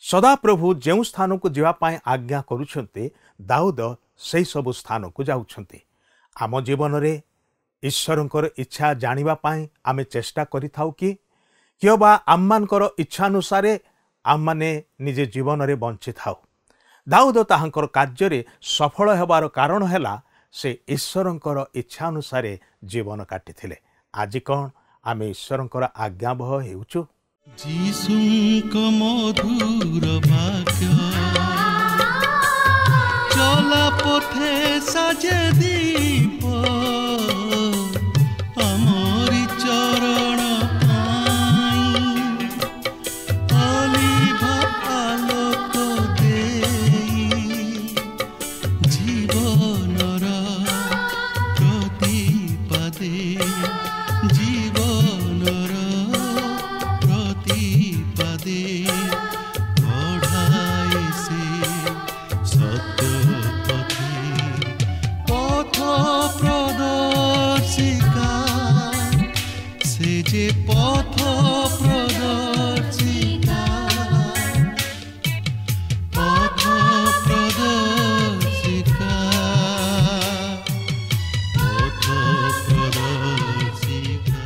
सदाप्रभु जो स्थान को जावाई आज्ञा करुछन्ते दाऊद से सबु स्थान को जाउछन्ते। आम जीवन में ईश्वरंकर इच्छा जानिबा पाई आमे चेष्टा करिथाउ कि बा आममानकर इच्छा अनुसार आम माने निजे जीवन में बंची थाउ। दाऊद ताहांकर कार्य सफल हेबार कारण हैला से ईश्वरंकर इच्छा अनुसार जीवन काटिथिले। आज कौन आमे ईश्वरंकर आज्ञाबह हेउछु। जीसुंको मधुर वाक्य चला पथे साजे दीप आमरी चरण अलिभा आलोक देई जीवनर प्रतिपदे जीवनर प्रतिपदे बढ़ाई से सत्य पथे पथ प्रदर्शिका से जे पथ प्रदर्शिका पथ प्रदर्शिका पथ प्रदर्शिका।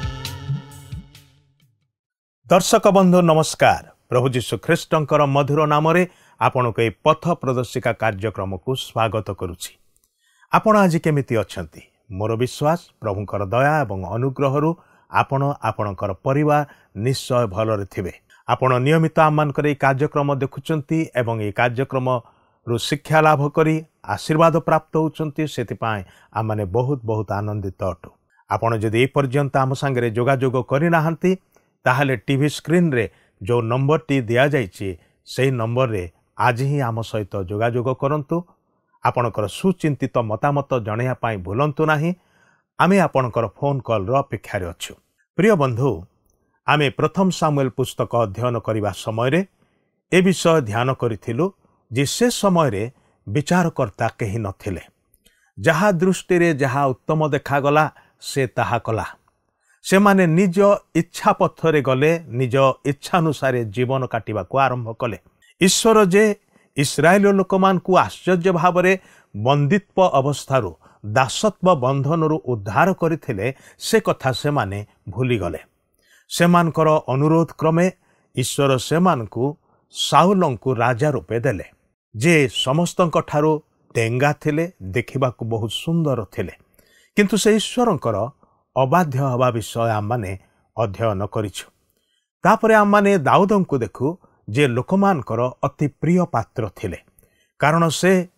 दर्शक बंधु नमस्कार। प्रभु जीशु ख्रीष्टंकर मधुर नाम रे आपण को पथ प्रदर्शिका कार्यक्रम को स्वागत करुछि। आपण आज केमिति अछंती? मोर विश्वास प्रभुंकर दया एवं अनुग्रह आपण आपणकर परिवार निश्चय भलरे थिबे। आपण नियमित आममानकर ए कार्यक्रम देखुचंती एवं ए कार्यक्रम रु शिक्षा लाभ करी आशीर्वाद प्राप्त होउचंती। सेतिपाई आम माने बहुत बहुत आनंदित अटु। आपण जदि ए पर्यंत आम संगे जोगाजोग करि नाहंती ताहले टीवी स्क्रीन रे जो नंबर टी दिया जाइछि सेही नंबर रे आज ही आम सहित जोगाजोग करंतु। आपणकर सुचिंतित मतामत जणैया पाई भूलंतु नाही। आमे आपणकर फोन कॉल रो अपेक्षा रे अछु। प्रिय बंधु, आमे प्रथम सामुएल पुस्तक अध्ययन करिबा समय रे ए विषय ध्यान करिथिलु जे से समय रे विचारकर्ता केही नथिले। जहा दृष्टि रे जहा उत्तम देखागला से ताहा कला। से माने निज इच्छा पथरे गले, निज इच्छा अनुसार जीवन काटिबा को आरंभ कले। ईश्वर जे इस्राएल लोकमान को आश्चर्य भावरे बंदित्व अवस्थारू दासत्व बंधनरू उद्धार करथिले से कथा से माने भूली गले। सेमानकर अनुरोध क्रमे ईश्वर सेमानकु साउलंकु राजा रूपे देले, जे समस्तंक ठारू डेंगा थिले, देखिबा को बहुत सुंदर थिले। किंतु से ईश्वरंकर अबाध्य हवा विषय आम माने अध्ययन करिछु। तापरे आम माने दाऊदंकु देखु जे लोकमानकर अति प्रिय पात्र थिले, कारण से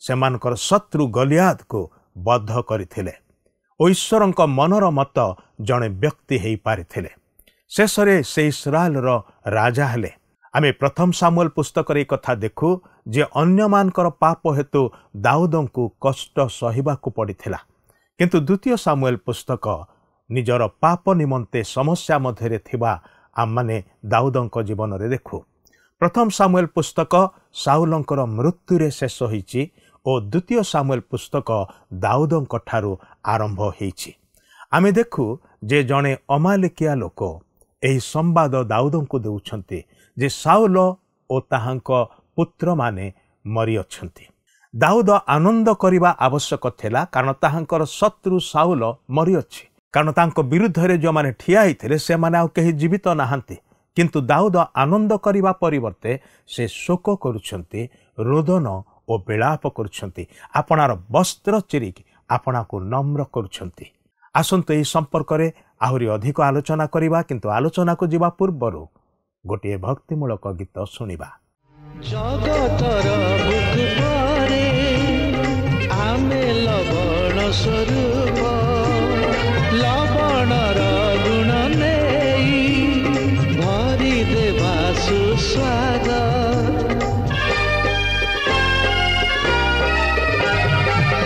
सेमानकर शत्रु गलियाद को बद्ध करिथिले ओ ईश्वरंक मनर मत जणे व्यक्ति हेई पारिथिले। शेषरे से इस्राएल रो राजा हेले। आमे प्रथम सामुएल पुस्तक रे कथा देखु जे अन्य मानकर पाप हेतु दाऊदंकु कष्ट सहिबा को पड़िथिला। किंतु द्वितीय सामुएल पुस्तक निजर पाप निमंते समस्या मध्यरे थिबा आम माने दाऊदंक जीवन रे देखु। प्रथम सामुएल पुस्तक साउलंकर मृत्यु रे शेष होईची ओ द्वितीय सामुएल पुस्तक दाऊदंक ठारू आरंभ होईची। आमे देखु जे जणे अमालेकिया लोक एही संवाद दाऊदंकु देउछन्ते जे साउल ओ ताहांक पुत्र माने मरि अछन्ते। दाऊद आनंद करिबा आवश्यक थिला, कारण ताहांकर शत्रु साउल मरि अछि। कारण तांको विरुद्ध रे जो माने ठिया हिथिले से माने आ केही जीवित नाहंती। किंतु दाऊद आनंद करिबा परिवर्ते से शोक करुछन्ते, रोदन ओ विलाप करुछन्ते, आपणार वस्त्र चिरिक आपना को नम्र करुछन्ते। आसंतो एही संपर्क रे आहुरी अधिक आलोचना करिबा, किंतु आलोचना को जिबा पूर्वरु गोटे भक्तिमूलक गीत सुनिबा। जगतर मुख परे आमे लवण स्वरूप लवणर गुण नेई भरी देवा सुस्वाद।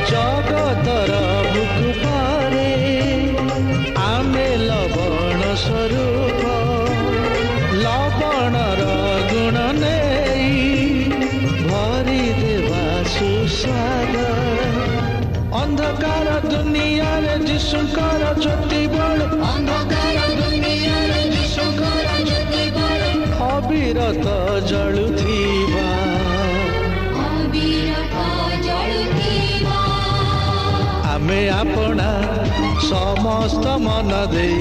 जगतर मुख परे आमे लवण स्वरूप लवणर गुण नेई भरी देवा सुस्वाद। अंधकार दुनिया रे जिसुकर ज्योति बड़, अंधकार दुनिया रे जिसुकर ज्योति बड़ अविरत जलुथी ଆମେ ଆପଣା ସମସ୍ତ ମନ ଦେଇ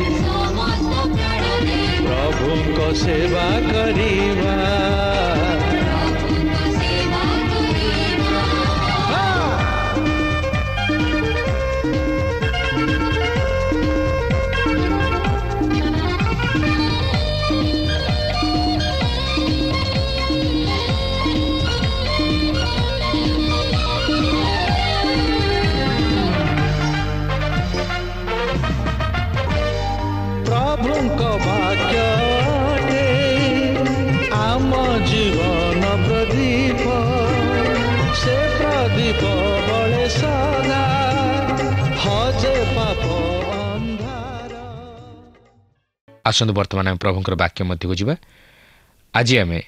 ପ୍ରଭୁଙ୍କ ସେବା କରିବା। ପ୍ରଭୁଙ୍କ ବାକ୍ୟ ଆମ ଜୀବନ ପ୍ରଦୀପ, ସେ ପ୍ରଦୀପ ବଳେ ସଦା ହଜେ ପାପ ଅନ୍ଧାର। ଆସନ୍ତୁ ବର୍ତ୍ତମାନ ଆମେ ପ୍ରଭୁଙ୍କର ବାକ୍ୟ ମଧ୍ୟକୁ ଯିବା। ଆଜି ଆମେ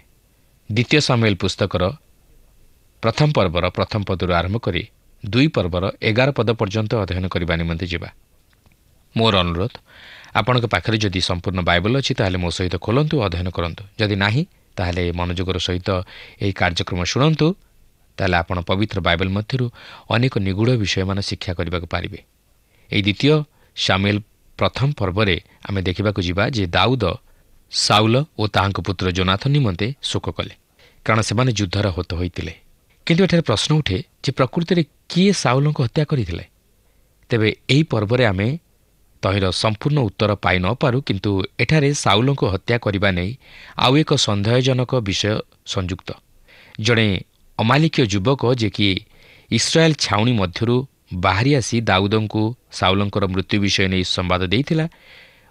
ଦ୍ୱିତୀୟ ସାମୁଏଲ ପୁସ୍ତକର ପ୍ରଥମ ପର୍ବର ପ୍ରଥମ ପଦରୁ ଆରମ୍ଭ କରି 2 ପର୍ବର 11 ପଦ ପର୍ଯ୍ୟନ୍ତ ଅଧ୍ୟୟନ କରିବା ନିମନ୍ତେ ଯିବା। ମୋର ଅନୁରୋଧ, ଆପଣଙ୍କ ପାଖରେ ଯଦି ସମ୍ପୂର୍ଣ୍ଣ ବାଇବଲ ଅଛି ତାହେଲେ ମୋ ସହିତ ଖୋଲନ୍ତୁ, ଅଧ୍ୟୟନ କରନ୍ତୁ। ଯଦି ନାହିଁ ତାହେଲେ ମନୋଯୋଗର ସହିତ ଏହି କାର୍ଯ୍ୟକ୍ରମ ଶୁଣନ୍ତୁ, ତାହେଲେ ଆପଣ ପବିତ୍ର ବାଇବଲ ମଧ୍ୟରୁ ଅନେକ ନିଗୁଢ଼ ବିଷୟମାନ ଶିକ୍ଷା କରିବାକୁ ପାରିବେ। ଏହି ଦ୍ୱିତୀୟ ସାମୁଏଲ ପ୍ରଥମ ପର୍ବରେ ଆମେ ଦେଖିବାକୁ ଯିବା ଯେ ଦାଉଦ ସାଉଲ ଓ ତାହାଙ୍କ ପୁତ୍ର ଜୋନାଥନ ନିମନ୍ତେ ଶୋକ କଲେ, କାରଣ ସେମାନେ ଯୁଦ୍ଧର ହୋତ ହୋଇଥିଲେ। କିନ୍ତୁ ଏଠାରେ ପ୍ରଶ୍ନ ଉଠେ ଯେ ପ୍ରକୃତିରେ କିଏ ସାଉଲଙ୍କୁ ହତ୍ୟା କରିଥିଲେ? ତେବେ ଏହି ପର୍ବରେ ଆମେ ତହିଁର ସମ୍ପୂର୍ଣ୍ଣ ଉତ୍ତର ପାଇ ନ ପାରୁ, କିନ୍ତୁ ଏଠାରେ ସାଉଲଙ୍କୁ ହତ୍ୟା କରିବା ନେଇ ଆଉ ଏକ ସନ୍ଦେହଜନକ ବିଷୟ ସଂଯୁକ୍ତ। ଜଣେ ଅମାଲିକୀୟ ଯୁବକ ଯିଏକି ଇସ୍ରାଏଲ୍ ଛାଉଣି ମଧ୍ୟରୁ ବାହାରି ଆସି ଦାଉଦଙ୍କୁ ସାଉଲଙ୍କର ମୃତ୍ୟୁ ବିଷୟ ନେଇ ସମ୍ବାଦ ଦେଇଥିଲା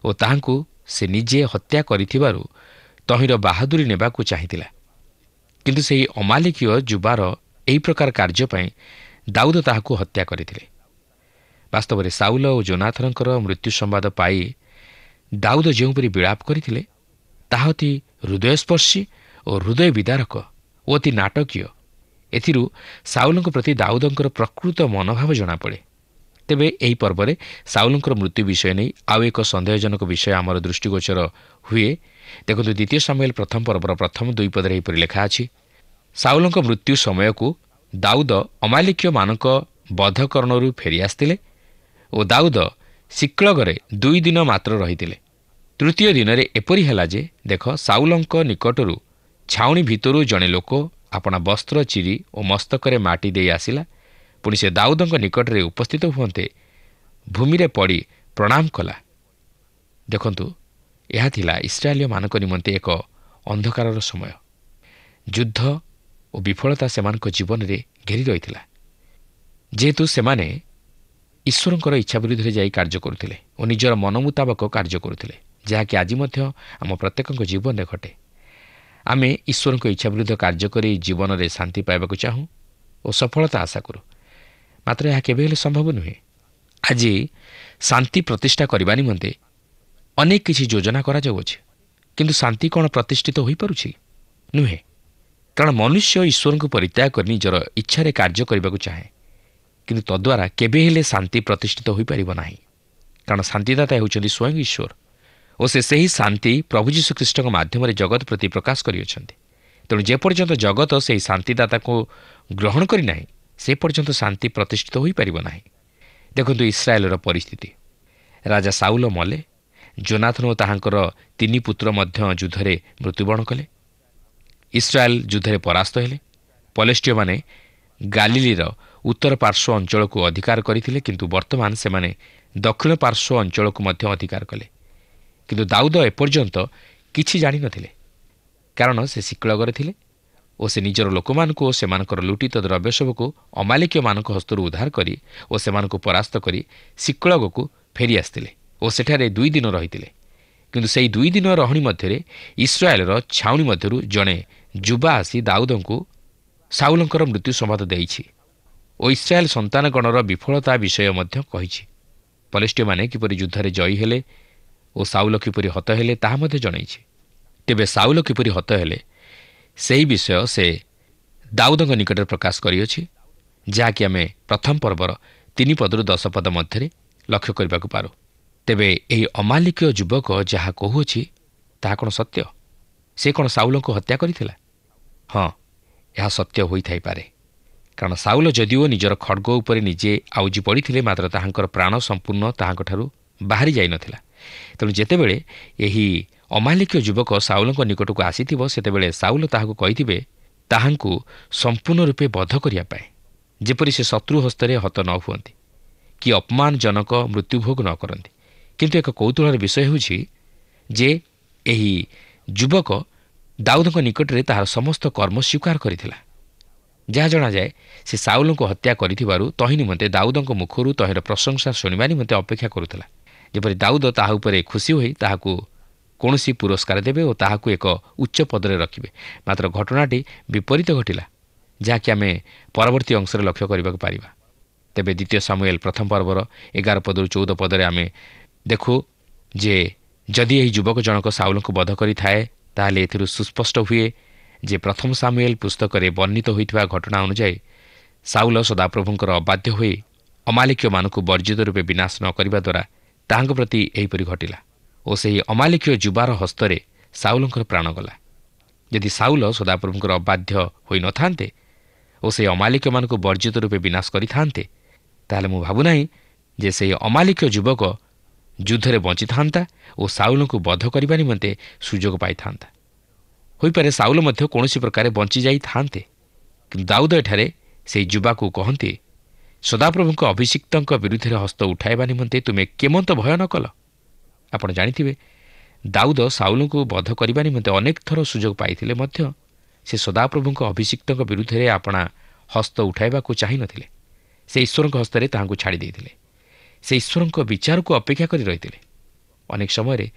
ଓ ତାହାଙ୍କୁ ସେ ନିଜେ ହତ୍ୟା କରିଥିବାରୁ ତହିଁର ବାହାଦୁରୀ ନେବାକୁ ଚାହିଁଥିଲା। କିନ୍ତୁ ସେହି ଅମାଲିକୀୟ ଯୁବାର ଏହି ପ୍ରକାର କାର୍ଯ୍ୟ ପାଇଁ ଦାଉଦ ତାହାକୁ ହତ୍ୟା କରିଥିଲେ। ବାସ୍ତବରେ ସାଉଲ ଓ ଜୋନାଥନଙ୍କର ମୃତ୍ୟୁ ସମ୍ବାଦ ପାଇ ଦାଉଦ ଯେଉଁପରି ବିଳାପ କରିଥିଲେ ତାହା ଅତି ହୃଦୟସ୍ପର୍ଶୀ ଓ ହୃଦୟ ବିଦାରକ ଓ ଅତି ନାଟକୀୟ। ଏଥିରୁ ସାଉଲଙ୍କ ପ୍ରତି ଦାଉଦଙ୍କର ପ୍ରକୃତ ମନୋଭାବ ଜଣାପଡ଼େ। ତେବେ ଏହି ପର୍ବରେ ସାଉଲଙ୍କର ମୃତ୍ୟୁ ବିଷୟ ନେଇ ଆଉ ଏକ ସନ୍ଦେହଜନକ ବିଷୟ ଆମର ଦୃଷ୍ଟିଗୋଚର ହୁଏ। ଦେଖନ୍ତୁ, ଦ୍ୱିତୀୟ ସାମୁଏଲ ପ୍ରଥମ ପର୍ବର ପ୍ରଥମ 2 ପଦରେ ଏହିପରି ଲେଖା ଅଛି, ସାଉଲଙ୍କ ମୃତ୍ୟୁ ସମୟକୁ ଦାଉଦ ଅମାଲିକୀୟମାନଙ୍କ ବଧକରଣରୁ ଫେରିଆସିଥିଲେ ଓ ଦାଉଦ ସିକ୍ଲଗରେ 2 ଦିନ ମାତ୍ର ରହିଥିଲେ। ତୃତୀୟ ଦିନରେ ଏପରି ହେଲା ଯେ, ଦେଖ, ସାଉଲଙ୍କ ନିକଟରୁ ଛାଉଣି ଭିତରୁ ଜଣେ ଲୋକ ଆପଣା ବସ୍ତ୍ର ଚିରି ଓ ମସ୍ତକରେ ମାଟି ଦେଇ ଆସିଲା। ପୁଣି ସେ ଦାଉଦଙ୍କ ନିକଟରେ ଉପସ୍ଥିତ ହୁଅନ୍ତେ ଭୂମିରେ ପଡ଼ି ପ୍ରଣାମ କଲା। ଦେଖନ୍ତୁ, ଏହା ଥିଲା ଇସ୍ରାଏଲୀୟମାନଙ୍କ ନିମନ୍ତେ ଏକ ଅନ୍ଧକାରର ସମୟ। ଯୁଦ୍ଧ ଓ ବିଫଳତା ସେମାନଙ୍କ ଜୀବନରେ ଘେରି ରହିଥିଲା, ଯେହେତୁ ସେମାନେ ଈଶ୍ୱରଙ୍କର ଇଚ୍ଛା ବିରୁଦ୍ଧରେ ଯାଇ କାର୍ଯ୍ୟ କରୁଥିଲେ ଓ ନିଜର ମନ ମୁତାବକ କାର୍ଯ୍ୟ କରୁଥିଲେ, ଯାହାକି ଆଜି ମଧ୍ୟ ଆମ ପ୍ରତ୍ୟେକଙ୍କ ଜୀବନରେ ଘଟେ। ଆମେ ଈଶ୍ୱରଙ୍କ ଇଚ୍ଛା ବିରୁଦ୍ଧ କାର୍ଯ୍ୟ କରି ଜୀବନରେ ଶାନ୍ତି ପାଇବାକୁ ଚାହୁଁ ଓ ସଫଳତା ଆଶା କରୁ, ମାତ୍ର ଏହା କେବେ ହେଲେ ସମ୍ଭବ ନୁହେଁ। ଆଜି ଶାନ୍ତି ପ୍ରତିଷ୍ଠା କରିବା ନିମନ୍ତେ ଅନେକ କିଛି ଯୋଜନା କରାଯାଉଅଛି, କିନ୍ତୁ ଶାନ୍ତି କ'ଣ ପ୍ରତିଷ୍ଠିତ ହୋଇପାରୁଛି? ନୁହେଁ, କାରଣ ମନୁଷ୍ୟ ଈଶ୍ୱରଙ୍କୁ ପରିତ୍ୟାଗ କରି ନିଜର ଇଚ୍ଛାରେ କାର୍ଯ୍ୟ କରିବାକୁ ଚାହେଁ, କିନ୍ତୁ ତଦ୍ୱାରା କେବେ ହେଲେ ଶାନ୍ତି ପ୍ରତିଷ୍ଠିତ ହୋଇପାରିବ ନାହିଁ। କାରଣ ଶାନ୍ତିଦାତା ହେଉଛନ୍ତି ସ୍ୱୟଂ ଈଶ୍ୱର ଓ ସେ ସେହି ଶାନ୍ତି ପ୍ରଭୁ ଯୀଶୁଖ୍ରୀଷ୍ଟଙ୍କ ମାଧ୍ୟମରେ ଜଗତ ପ୍ରତି ପ୍ରକାଶ କରିଅଛନ୍ତି। ତେଣୁ ଯେପର୍ଯ୍ୟନ୍ତ ଜଗତ ସେହି ଶାନ୍ତିଦାତାକୁ ଗ୍ରହଣ କରିନାହିଁ, ସେ ପର୍ଯ୍ୟନ୍ତ ଶାନ୍ତି ପ୍ରତିଷ୍ଠିତ ହୋଇପାରିବ ନାହିଁ। ଦେଖନ୍ତୁ ଇସ୍ରାଏଲର ପରିସ୍ଥିତି। ରାଜା ସାଉଲ ମଲେ, ଜୋନାଥନ ଓ ତାହାଙ୍କର 3 ପୁତ୍ର ମଧ୍ୟ ଯୁଦ୍ଧରେ ମୃତ୍ୟୁବରଣ କଲେ। ଇସ୍ରାଏଲ ଯୁଦ୍ଧରେ ପରାସ୍ତ ହେଲେ। ପଲେଷ୍ଟିୟମାନେ ଗାଲିଲିର ଉତ୍ତର ପାର୍ଶ୍ୱ ଅଞ୍ଚଳକୁ ଅଧିକାର କରିଥିଲେ, କିନ୍ତୁ ବର୍ତ୍ତମାନ ସେମାନେ ଦକ୍ଷିଣ ପାର୍ଶ୍ୱ ଅଞ୍ଚଳକୁ ମଧ୍ୟ ଅଧିକାର କଲେ। କିନ୍ତୁ ଦାଉଦ ଏପର୍ଯ୍ୟନ୍ତ କିଛି ଜାଣିନଥିଲେ, କାରଣ ସେ ସିକ୍ଲଗରେ ଥିଲେ ଓ ସେ ନିଜର ଲୋକମାନଙ୍କୁ ଓ ସେମାନଙ୍କର ଲୁଟିତ ଦ୍ରବ୍ୟ ସବୁକୁ ଅମାଲିକୀୟମାନଙ୍କ ହସ୍ତରୁ ଉଦ୍ଧାର କରି ଓ ସେମାନଙ୍କୁ ପରାସ୍ତ କରି ସିକ୍ଲଗକୁ ଫେରିଆସିଥିଲେ ଓ ସେଠାରେ 2 ଦିନ ରହିଥିଲେ। କିନ୍ତୁ ସେହି 2 ଦିନ ରହଣି ମଧ୍ୟରେ ଇସ୍ରାଏଲର ଛାଉଣି ମଧ୍ୟରୁ ଜଣେ ଯୁବା ଆସି ଦାଉଦଙ୍କୁ ସାଉଲଙ୍କର ମୃତ୍ୟୁ ସମ୍ବାଦ ଦେଇଛି ଓ ଇସ୍ରାଏଲ ସନ୍ତାନଗଣର ବିଫଳତା ବିଷୟ ମଧ୍ୟ କହିଛି। ପଲେଷ୍ଟିୟମାନେ କିପରି ଯୁଦ୍ଧରେ ଜୟୀ ହେଲେ ଓ ସାଉଲ କିପରି ହତ ହେଲେ ତାହା ମଧ୍ୟ ଜଣାଇଛି। ତେବେ ସାଉଲ କିପରି ହତ ହେଲେ ସେହି ବିଷୟ ସେ ଦାଉଦଙ୍କ ନିକଟରେ ପ୍ରକାଶ କରିଅଛି, ଯାହାକି ଆମେ ପ୍ରଥମ ପର୍ବର 3 ପଦରୁ 10 ପଦ ମଧ୍ୟରେ ଲକ୍ଷ୍ୟ କରିବାକୁ ପାରୁ। ତେବେ ଏହି ଅମାଲିକୀୟ ଯୁବକ ଯାହା କହୁଅଛି ତାହା କ'ଣ ସତ୍ୟ? ସେ କ'ଣ ସାଉଲଙ୍କୁ ହତ୍ୟା କରିଥିଲା? ହଁ, ଏହା ସତ୍ୟ ହୋଇଥାଇପାରେ, କାରଣ ସାଉଲ ଯଦିଓ ନିଜର ଖଡ଼୍ଗ ଉପରେ ନିଜେ ଆଉଜି ପଡ଼ିଥିଲେ ମାତ୍ର ତାହାଙ୍କର ପ୍ରାଣ ସମ୍ପୂର୍ଣ୍ଣ ତାହାଙ୍କଠାରୁ ବାହାରି ଯାଇନଥିଲା। ତେଣୁ ଯେତେବେଳେ ଏହି ଅମାଲିକୀୟ ଯୁବକ ସାଉଲଙ୍କ ନିକଟକୁ ଆସିଥିବ ସେତେବେଳେ ସାଉଲ ତାହାକୁ କହିଥିବେ ତାହାଙ୍କୁ ସମ୍ପୂର୍ଣ୍ଣ ରୂପେ ବଧ କରିବା ପାଇଁ, ଯେପରି ସେ ଶତ୍ରୁ ହସ୍ତରେ ହତ ନ ହୁଅନ୍ତି କି ଅପମାନଜନକ ମୃତ୍ୟୁଭୋଗ ନ କରନ୍ତି। କିନ୍ତୁ ଏକ କୌତୁହଳର ବିଷୟ ହେଉଛି ଯେ ଏହି ଯୁବକ ଦାଉଦଙ୍କ ନିକଟରେ ତାହାର ସମସ୍ତ କର୍ମ ସ୍ୱୀକାର କରିଥିଲା। ଯାହା ଜଣାଯାଏ ସେ ସାଉଲଙ୍କୁ ହତ୍ୟା କରିଥିବାରୁ ତହିଁ ନିମନ୍ତେ ଦାଉଦଙ୍କ ମୁଖରୁ ତହିଁର ପ୍ରଶଂସା ଶୁଣିବା ନିମନ୍ତେ ଅପେକ୍ଷା କରୁଥିଲା, ଯେପରି ଦାଉଦ ତାହା ଉପରେ ଖୁସି ହୋଇ ତାହାକୁ କୌଣସି ପୁରସ୍କାର ଦେବେ ଓ ତାହାକୁ ଏକ ଉଚ୍ଚ ପଦରେ ରଖିବେ। ମାତ୍ର ଘଟଣାଟି ବିପରୀତ ଘଟିଲା, ଯାହାକି ଆମେ ପରବର୍ତ୍ତୀ ଅଂଶରେ ଲକ୍ଷ୍ୟ କରିବାକୁ ପାରିବା। ତେବେ ଦ୍ୱିତୀୟ ସାମୁଏଲ ପ୍ରଥମ ପର୍ବର 11 ପଦରୁ 14 ପଦରେ ଆମେ ଦେଖୁ ଯେ ଯଦି ଏହି ଯୁବକ ଜଣକ ସାଉଲଙ୍କୁ ବଧ କରିଥାଏ ତାହେଲେ ଏଥିରୁ ସୁସ୍ପଷ୍ଟ ହୁଏ ଯେ ପ୍ରଥମ ସାମୁଏଲ ପୁସ୍ତକରେ ବର୍ଣ୍ଣିତ ହୋଇଥିବା ଘଟଣା ଅନୁଯାୟୀ ସାଉଲ ସଦାପ୍ରଭୁଙ୍କର ଅବାଧ୍ୟ ହୋଇ ଅମାଲିକୀୟମାନଙ୍କୁ ବର୍ଜିତ ରୂପେ ବିନାଶ ନ କରିବା ଦ୍ୱାରା ତାହାଙ୍କ ପ୍ରତି ଏହିପରି ଘଟିଲା ଓ ସେହି ଅମାଲିକୀୟ ଯୁବାର ହସ୍ତରେ ସାଉଲଙ୍କର ପ୍ରାଣ ଗଲା। ଯଦି ସାଉଲ ସଦାପ୍ରଭୁଙ୍କର ଅବାଧ୍ୟ ହୋଇନଥାନ୍ତେ ଓ ସେହି ଅମାଲିକୀୟମାନଙ୍କୁ ବର୍ଜିତ ରୂପେ ବିନାଶ କରିଥାନ୍ତେ ତାହେଲେ ମୁଁ ଭାବୁନାହିଁ ଯେ ସେହି ଅମାଲିକୀୟ ଯୁବକ ଯୁଦ୍ଧରେ ବଞ୍ଚିଥାନ୍ତା ଓ ସାଉଲଙ୍କୁ ବଧ କରିବା ନିମନ୍ତେ ସୁଯୋଗ ପାଇଥାନ୍ତା। ହୋଇପାରେ ସାଉଲ ମଧ୍ୟ କୌଣସି ପ୍ରକାରେ ବଞ୍ଚିଯାଇଥାନ୍ତେ, କିନ୍ତୁ ଦାଉଦ ଏଠାରେ ସେହି ଯୁବାକୁ କହନ୍ତି ସଦାପ୍ରଭୁଙ୍କ ଅଭିଷିକ୍ତଙ୍କ ବିରୁଦ୍ଧରେ ହସ୍ତ ଉଠାଇବା ନିମନ୍ତେ ତୁମେ କେମନ୍ତ ଭୟ ନ କଲ। ଆପଣ ଜାଣିଥିବେ ଦାଉଦ ସାଉଲଙ୍କୁ ବଧ କରିବା ନିମନ୍ତେ ଅନେକ ଥର ସୁଯୋଗ ପାଇଥିଲେ ମଧ୍ୟ ସେ ସଦାପ୍ରଭୁଙ୍କ ଅଭିଷିକ୍ତଙ୍କ ବିରୁଦ୍ଧରେ ଆପଣା ହସ୍ତ ଉଠାଇବାକୁ ଚାହିଁନଥିଲେ। ସେ ଈଶ୍ୱରଙ୍କ ହସ୍ତରେ ତାହାଙ୍କୁ ଛାଡ଼ି ଦେଇଥିଲେ। ସେ ଈଶ୍ୱରଙ୍କ ବିଚାରକୁ ଅପେକ୍ଷା କରି ରହିଥିଲେ। ଅନେକ ସମୟରେ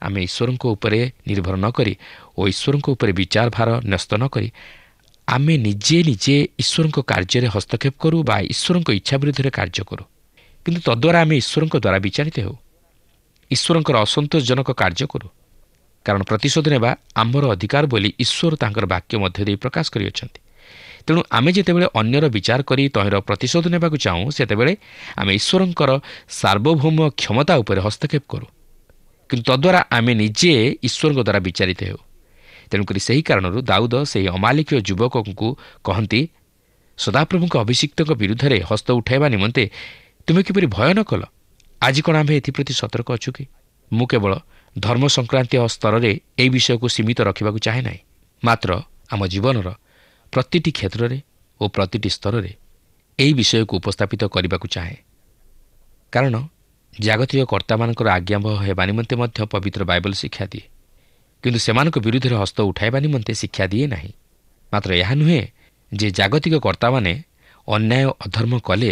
ଆମେ ଈଶ୍ୱରଙ୍କ ଉପରେ ନିର୍ଭର ନ କରି ଓ ଈଶ୍ୱରଙ୍କ ଉପରେ ବିଚାର ଭାର ନ୍ୟସ୍ତ ନ କରି ଆମେ ନିଜେ ନିଜେ ଈଶ୍ୱରଙ୍କ କାର୍ଯ୍ୟରେ ହସ୍ତକ୍ଷେପ କରୁ ବା ଈଶ୍ୱରଙ୍କ ଇଚ୍ଛା ବିରୁଦ୍ଧରେ କାର୍ଯ୍ୟ କରୁ। କିନ୍ତୁ ତଦ୍ୱାରା ଆମେ ଈଶ୍ୱରଙ୍କ ଦ୍ୱାରା ବିଚାରିତ ହେଉ, ଈଶ୍ୱରଙ୍କର ଅସନ୍ତୋଷଜନକ କାର୍ଯ୍ୟ କରୁ। କାରଣ ପ୍ରତିଶୋଧ ନେବା ଆମର ଅଧିକାର ବୋଲି ଈଶ୍ୱର ତାଙ୍କର ବାକ୍ୟ ମଧ୍ୟ ଦେଇ ପ୍ରକାଶ କରିଅଛନ୍ତି। ତେଣୁ ଆମେ ଯେତେବେଳେ ଅନ୍ୟର ବିଚାର କରି ତହିଁର ପ୍ରତିଶୋଧ ନେବାକୁ ଚାହୁଁ ସେତେବେଳେ ଆମେ ଈଶ୍ୱରଙ୍କର ସାର୍ବଭୌମ କ୍ଷମତା ଉପରେ ହସ୍ତକ୍ଷେପ କରୁ, କିନ୍ତୁ ତଦ୍ୱାରା ଆମେ ନିଜେ ଈଶ୍ୱରଙ୍କ ଦ୍ୱାରା ବିଚାରିତ ହେଉ। ତେଣୁକରି ସେହି କାରଣରୁ ଦାଉଦ ସେହି ଅମାଲିକୀୟ ଯୁବକଙ୍କୁ କହନ୍ତି ସଦାପ୍ରଭୁଙ୍କ ଅଭିଷିକ୍ତଙ୍କ ବିରୁଦ୍ଧରେ ହସ୍ତ ଉଠାଇବା ନିମନ୍ତେ ତୁମେ କିପରି ଭୟ ନ କଲ? ଆଜି କ'ଣ ଆମେ ଏଥିପ୍ରତି ସତର୍କ ଅଛୁ କି? ମୁଁ କେବଳ ଧର୍ମ ସଂକ୍ରାନ୍ତୀୟ ସ୍ତରରେ ଏହି ବିଷୟକୁ ସୀମିତ ରଖିବାକୁ ଚାହେଁ ନାହିଁ, ମାତ୍ର ଆମ ଜୀବନର ପ୍ରତିଟି କ୍ଷେତ୍ରରେ ଓ ପ୍ରତିଟି ସ୍ତରରେ ଏହି ବିଷୟକୁ ଉପସ୍ଥାପିତ କରିବାକୁ ଚାହେଁ। କାରଣ ଜାଗତିକ କର୍ତ୍ତାମାନଙ୍କର ଆଜ୍ଞାବହ ହେବା ନିମନ୍ତେ ମଧ୍ୟ ପବିତ୍ର ବାଇବଲ ଶିକ୍ଷା ଦିଏ, କିନ୍ତୁ ସେମାନଙ୍କ ବିରୁଦ୍ଧରେ ହସ୍ତ ଉଠାଇବା ନିମନ୍ତେ ଶିକ୍ଷା ଦିଏ ନାହିଁ। ମାତ୍ର ଏହା ନୁହେଁ ଯେ ଜାଗତିକ କର୍ତ୍ତାମାନେ ଅନ୍ୟାୟ ଅଧର୍ମ କଲେ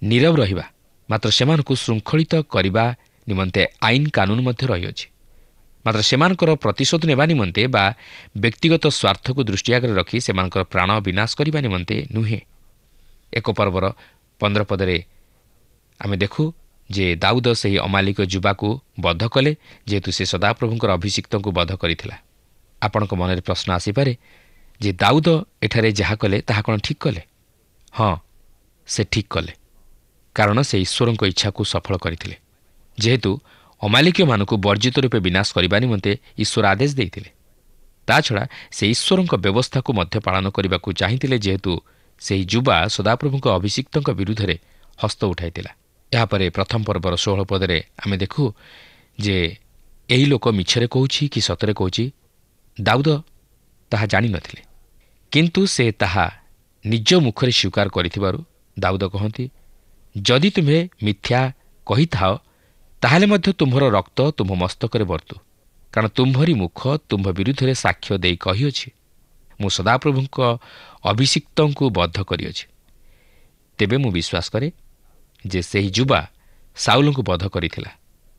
ନୀରବ ରହିବା, ମାତ୍ର ସେମାନଙ୍କୁ ଶୃଙ୍ଖଳିତ କରିବା ନିମନ୍ତେ ଆଇନ କାନୁନ ମଧ୍ୟ ରହିଅଛି। ମାତ୍ର ସେମାନଙ୍କର ପ୍ରତିଶୋଧ ନେବା ନିମନ୍ତେ ବା ବ୍ୟକ୍ତିଗତ ସ୍ୱାର୍ଥକୁ ଦୃଷ୍ଟି ଆଗରେ ରଖି ସେମାନଙ୍କର ପ୍ରାଣ ବିନାଶ କରିବା ନିମନ୍ତେ ନୁହେଁ। 1 ପର୍ବର 15 ପଦରେ ଆମେ ଦେଖୁ ଯେ ଦାଉଦ ସେହି ଅମାଲିକ ଯୁବାକୁ ବଧ କଲେ, ଯେହେତୁ ସେ ସଦାପ୍ରଭୁଙ୍କର ଅଭିଷିକ୍ତଙ୍କୁ ବଧ କରିଥିଲା। ଆପଣଙ୍କ ମନରେ ପ୍ରଶ୍ନ ଆସିପାରେ ଯେ ଦାଉଦ ଏଠାରେ ଯାହା କଲେ ତାହା କ'ଣ ଠିକ୍ କଲେ? ହଁ, ସେ ଠିକ୍ କଲେ, କାରଣ ସେ ଈଶ୍ୱରଙ୍କ ଇଚ୍ଛାକୁ ସଫଳ କରିଥିଲେ। ଯେହେତୁ ଅମାଲିକୀୟମାନଙ୍କୁ ବର୍ଜିତ ରୂପେ ବିନାଶ କରିବା ନିମନ୍ତେ ଈଶ୍ୱର ଆଦେଶ ଦେଇଥିଲେ, ତାଛଡ଼ା ସେ ଈଶ୍ୱରଙ୍କ ବ୍ୟବସ୍ଥାକୁ ମଧ୍ୟ ପାଳନ କରିବାକୁ ଚାହିଁଥିଲେ, ଯେହେତୁ ସେହି ଯୁବା ସଦାପ୍ରଭୁଙ୍କ ଅଭିଷିକ୍ତଙ୍କ ବିରୁଦ୍ଧରେ ହସ୍ତ ଉଠାଇଥିଲା। ଏହାପରେ ପ୍ରଥମ ପର୍ବର 16 ପଦରେ ଆମେ ଦେଖୁ ଯେ ଏହି ଲୋକ ମିଛରେ କହୁଛି କି ସତରେ କହୁଛି ଦାଉଦ ତାହା ଜାଣିନଥିଲେ, କିନ୍ତୁ ସେ ତାହା ନିଜ ମୁଖରେ ସ୍ୱୀକାର କରିଥିବାରୁ ଦାଉଦ କହନ୍ତି ଯଦି ତୁମେ ମିଥ୍ୟା କହିଥାଅ ତାହେଲେ ମଧ୍ୟ ତୁମ୍ଭର ରକ୍ତ ତୁମ୍ଭ ମସ୍ତକରେ ବର୍ତ୍ତୁ, କାରଣ ତୁମ୍ଭରି ମୁଖ ତୁମ୍ଭ ବିରୁଦ୍ଧରେ ସାକ୍ଷ୍ୟ ଦେଇ କହିଅଛି ମୁଁ ସଦାପ୍ରଭୁଙ୍କ ଅଭିଷିକ୍ତଙ୍କୁ ବଦ୍ଧ କରିଅଛି। ତେବେ ମୁଁ ବିଶ୍ୱାସ କରେ ଯେ ସେହି ଯୁବା ସାଉଲଙ୍କୁ ବଧ କରିଥିଲା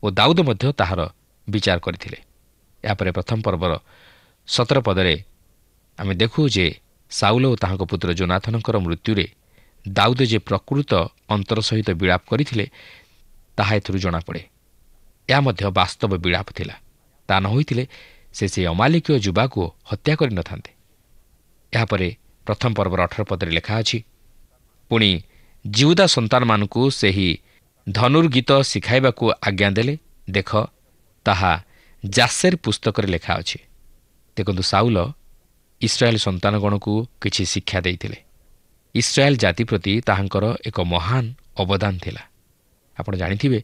ଓ ଦାଉଦ ମଧ୍ୟ ତାହାର ବିଚାର କରିଥିଲେ। ଏହାପରେ ପ୍ରଥମ ପର୍ବର 17 ପଦରେ ଆମେ ଦେଖୁ ଯେ ସାଉଲ ଓ ତାହାଙ୍କ ପୁତ୍ର ଯୋନାଥନଙ୍କର ମୃତ୍ୟୁରେ ଦାଉଦ ଯେ ପ୍ରକୃତ ଅନ୍ତର ସହିତ ବିଳାପ କରିଥିଲେ ତାହା ଏଥିରୁ ଜଣାପଡ଼େ। ଏହା ମଧ୍ୟ ବାସ୍ତବ ବିଳାପ ଥିଲା। ତା ନ ହୋଇଥିଲେ ସେ ସେହି ଅମାଲିକୀୟ ଯୁବାକୁ ହତ୍ୟା କରିନଥାନ୍ତେ। ଏହାପରେ ପ୍ରଥମ ପର୍ବର 18 ପଦରେ ଲେଖା ଅଛି ପୁଣି ଜିହୁଦା ସନ୍ତାନମାନଙ୍କୁ ସେହି ଧନୁର୍ଗୀତ ଶିଖାଇବାକୁ ଆଜ୍ଞା ଦେଲେ। ଦେଖ, ତାହା ଜାସେର ପୁସ୍ତକରେ ଲେଖା ଅଛି। ଦେଖନ୍ତୁ, ସାଉଲ ଇସ୍ରାଏଲ ସନ୍ତାନଗଣକୁ କିଛି ଶିକ୍ଷା ଦେଇଥିଲେ, ଇସ୍ରାଏଲ୍ ଜାତି ପ୍ରତି ତାହାଙ୍କର ଏକ ମହାନ ଅବଦାନ ଥିଲା। ଆପଣ ଜାଣିଥିବେ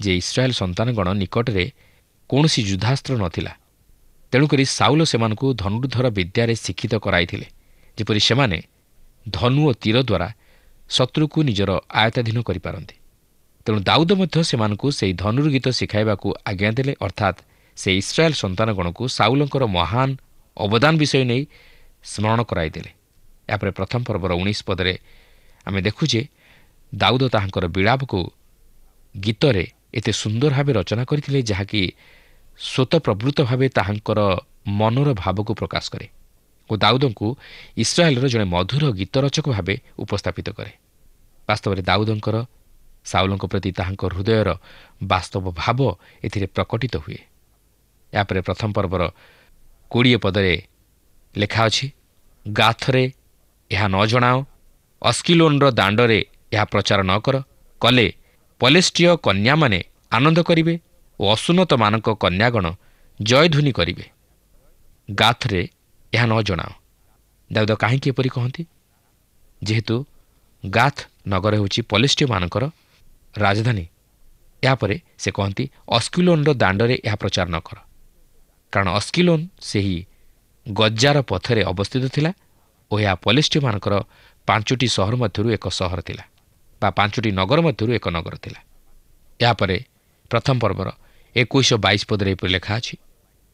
ଯେ ଇସ୍ରାଏଲ୍ ସନ୍ତାନଗଣ ନିକଟରେ କୌଣସି ଯୁଦ୍ଧାସ୍ତ୍ର ନଥିଲା। ତେଣୁକରି ସାଉଲ ସେମାନଙ୍କୁ ଧନୁର୍ଦ୍ଧର ବିଦ୍ୟାରେ ଶିକ୍ଷିତ କରାଇଥିଲେ, ଯେପରି ସେମାନେ ଧନୁ ଓ ତୀର ଦ୍ୱାରା ଶତ୍ରୁକୁ ନିଜର ଆୟତ୍ତାଧୀନ କରିପାରନ୍ତି। ତେଣୁ ଦାଉଦ ମଧ୍ୟ ସେମାନଙ୍କୁ ସେହି ଧନୁର୍ଗୀତ ଶିଖାଇବାକୁ ଆଜ୍ଞା ଦେଲେ, ଅର୍ଥାତ୍ ସେ ଇସ୍ରାଏଲ୍ ସନ୍ତାନଗଣକୁ ସାଉଲଙ୍କର ମହାନ ଅବଦାନ ବିଷୟ ନେଇ ସ୍ମରଣ କରାଇଦେଲେ। ଏହାପରେ ପ୍ରଥମ ପର୍ବର 19 ପଦରେ ଆମେ ଦେଖୁ ଯେ ଦାଉଦ ତାହାଙ୍କର ବିଳାପକୁ ଗୀତରେ ଏତେ ସୁନ୍ଦର ଭାବେ ରଚନା କରିଥିଲେ, ଯାହାକି ସ୍ୱତଃପ୍ରବୃତ୍ତ ଭାବେ ତାହାଙ୍କର ମନର ଭାବକୁ ପ୍ରକାଶ କରେ ଓ ଦାଉଦଙ୍କୁ ଇସ୍ରାଏଲ୍ର ଜଣେ ମଧୁର ଗୀତ ରଚକ ଭାବେ ଉପସ୍ଥାପିତ କରେ। ବାସ୍ତବରେ ଦାଉଦଙ୍କର ସାଉଲଙ୍କ ପ୍ରତି ତାହାଙ୍କ ହୃଦୟର ବାସ୍ତବ ଭାବ ଏଥିରେ ପ୍ରକଟିତ ହୁଏ। ଏହାପରେ ପ୍ରଥମ ପର୍ବର 20 ପଦରେ ଲେଖା ଅଛି, ଗାଥରେ ଏହା ନ ଜଣାଅ, ଅସ୍କିଲୋନ୍ର ଦାଣ୍ଡରେ ଏହା ପ୍ରଚାର ନ କର, କଲେ ପଲେଷ୍ଟୀୟ କନ୍ୟାମାନେ ଆନନ୍ଦ କରିବେ ଓ ଅସୁନତମାନଙ୍କ କନ୍ୟାଗଣ ଜୟଧ୍ୱନି କରିବେ। ଗାଥରେ ଏହା ନ ଜଣାଅ। ଦାଉଦ କାହିଁକି ଏପରି କହନ୍ତି? ଯେହେତୁ ଗାଥ ନଗର ହେଉଛି ପଲେଷ୍ଟୀୟମାନଙ୍କର ରାଜଧାନୀ। ଏହାପରେ ସେ କହନ୍ତି ଅସ୍କିଲୋନ୍ର ଦାଣ୍ଡରେ ଏହା ପ୍ରଚାର ନ କର, କାରଣ ଅସ୍କିଲୋନ୍ ସେହି ଗଜ୍ଜାର ପଥରେ ଅବସ୍ଥିତ ଥିଲା ଓ ଏହା ପଲେଷ୍ଟୀୟମାନଙ୍କର 5ଟି ସହର ମଧ୍ୟରୁ ଏକ ସହର ଥିଲା ବା 5ଟି ନଗର ମଧ୍ୟରୁ ଏକ ନଗର ଥିଲା। ଏହାପରେ ପ୍ରଥମ ପର୍ବର 21-22 ପଦରେ ଏପରି ଲେଖା ଅଛି,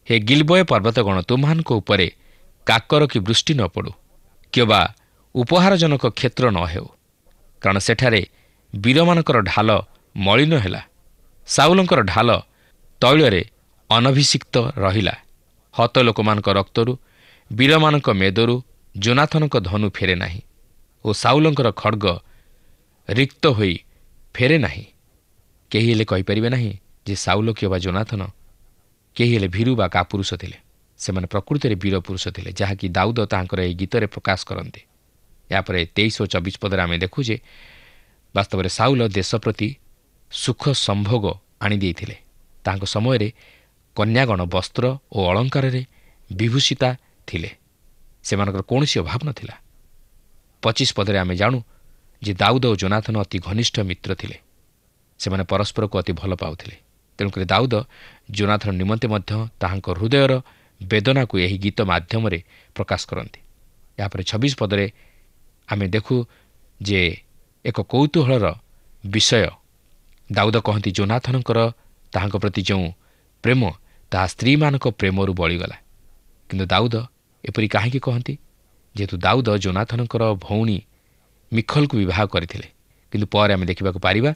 ହେ ଗିଲବୟ ପର୍ବତଗଣ, ତୁମମାନଙ୍କ ଉପରେ କାକର କି ବୃଷ୍ଟି ନ ପଡ଼ୁ, କିମ୍ବା ଉପହାରଜନକ କ୍ଷେତ୍ର ନ ହେଉ, କାରଣ ସେଠାରେ ବୀରମାନଙ୍କର ଢାଲ ମଳିନ ହେଲା, ସାଉଲଙ୍କର ଢାଲ ତୈଳରେ ଅନଭିଷିକ୍ତ ରହିଲା। ହତ ଲୋକମାନଙ୍କ ରକ୍ତରୁ, ବୀରମାନଙ୍କ ମେଦରୁ ଯୋନାଥନଙ୍କ ଧନୁ ଫେରେ ନାହିଁ ଓ ସାଉଲଙ୍କର ଖଡ଼୍ଗ ରିକ୍ତ ହୋଇ ଫେରେ ନାହିଁ। କେହି ହେଲେ କହିପାରିବେ ନାହିଁ ଯେ ସାଉଲ କିମ୍ବା ଯୋନାଥନ କେହି ହେଲେ ଭୀରୁ ବା କାପୁରୁଷ ଥିଲେ। ସେମାନେ ପ୍ରକୃତରେ ବୀର ପୁରୁଷ ଥିଲେ, ଯାହାକି ଦାଉଦ ତାହାଙ୍କର ଏହି ଗୀତରେ ପ୍ରକାଶ କରନ୍ତି। ଏହାପରେ 23 ଓ 24 ପଦରେ ଆମେ ଦେଖୁ ଯେ ବାସ୍ତବରେ ସାଉଲ ଦେଶ ପ୍ରତି ସୁଖ ସମ୍ଭୋଗ ଆଣିଦେଇଥିଲେ। ତାହାଙ୍କ ସମୟରେ କନ୍ୟାଗଣ ବସ୍ତ୍ର ଓ ଅଳଙ୍କାରରେ ବିଭୂଷିତା ଥିଲେ, ସେମାନଙ୍କର କୌଣସି ଅଭାବ ନଥିଲା। 25 ପଦରେ ଆମେ ଜାଣୁ ଯେ ଦାଉଦ ଓ ଯୋନାଥନ ଅତି ଘନିଷ୍ଠ ମିତ୍ର ଥିଲେ। ସେମାନେ ପରସ୍ପରକୁ ଅତି ଭଲ ପାଉଥିଲେ। ତେଣୁକରି ଦାଉଦ ଯୋନାଥନ ନିମନ୍ତେ ମଧ୍ୟ ତାହାଙ୍କ ହୃଦୟର ବେଦନାକୁ ଏହି ଗୀତ ମାଧ୍ୟମରେ ପ୍ରକାଶ କରନ୍ତି। ଏହାପରେ 26 ପଦରେ ଆମେ ଦେଖୁ ଯେ ଏକ କୌତୂହଳର ବିଷୟ। ଦାଉଦ କହନ୍ତି ଯୋନାଥନଙ୍କର ତାହାଙ୍କ ପ୍ରତି ଯେଉଁ ପ୍ରେମ ତାହା ସ୍ତ୍ରୀମାନଙ୍କ ପ୍ରେମରୁ ବଳିଗଲା। କିନ୍ତୁ ଦାଉଦ ଏପରି କାହିଁକି କହନ୍ତି? ଯେହେତୁ ଦାଉଦ ଯୋନାଥନଙ୍କର ଭଉଣୀ ମିଖଲକୁ ବିବାହ କରିଥିଲେ। କିନ୍ତୁ ପରେ ଆମେ ଦେଖିବାକୁ ପାରିବା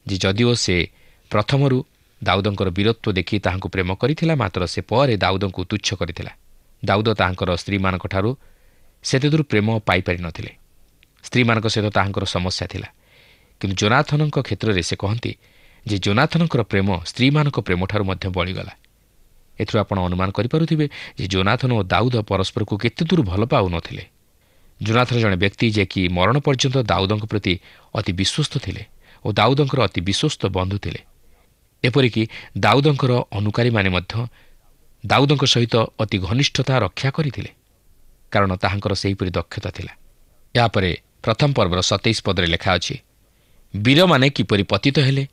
ଯେ ଯଦିଓ ସେ ପ୍ରଥମରୁ ଦାଉଦଙ୍କର ବୀରତ୍ୱ ଦେଖି ତାହାଙ୍କୁ ପ୍ରେମ କରିଥିଲା, ମାତ୍ର ସେ ପରେ ଦାଉଦଙ୍କୁ ତୁଚ୍ଛ କରିଥିଲା। ଦାଉଦ ତାହାଙ୍କର ସ୍ତ୍ରୀମାନଙ୍କଠାରୁ ସେତେଦୂର ପ୍ରେମ ପାଇପାରିନଥିଲେ। ସ୍ତ୍ରୀମାନଙ୍କ ସହିତ ତାହାଙ୍କର ସମସ୍ୟା ଥିଲା। କିନ୍ତୁ ଯୋନାଥନଙ୍କ କ୍ଷେତ୍ରରେ ସେ କହନ୍ତି ଯେ ଯୋନାଥନଙ୍କର ପ୍ରେମ ସ୍ତ୍ରୀମାନଙ୍କ ପ୍ରେମଠାରୁ ମଧ୍ୟ ବଳିଗଲା। ଏଥିରୁ ଆପଣ ଅନୁମାନ କରିପାରୁଥିବେ ଯେ ଯୋନାଥନ ଓ ଦାଉଦ ପରସ୍ପରକୁ କେତେ ଦୂର ଭଲ ପାଉନଥିଲେ। ଯୋନାଥନ ଜଣେ ବ୍ୟକ୍ତି ଯିଏକି ମରଣ ପର୍ଯ୍ୟନ୍ତ ଦାଉଦଙ୍କ ପ୍ରତି ଅତି ବିଶ୍ୱସ୍ତ ଥିଲେ ଓ ଦାଉଦଙ୍କର ଅତି ବିଶ୍ୱସ୍ତ ବନ୍ଧୁ ଥିଲେ। ଏପରିକି ଦାଉଦଙ୍କର ଅନୁକାରୀମାନେ ମଧ୍ୟ ଦାଉଦଙ୍କ ସହିତ ଅତି ଘନିଷ୍ଠତା ରକ୍ଷା କରିଥିଲେ, କାରଣ ତାହାଙ୍କର ସେହିପରି ଦକ୍ଷତା ଥିଲା। ଏହାପରେ ପ୍ରଥମ ପର୍ବର 27 ପଦରେ ଲେଖା ଅଛି, ବୀରମାନେ କିପରି ପତିତ ହେଲେ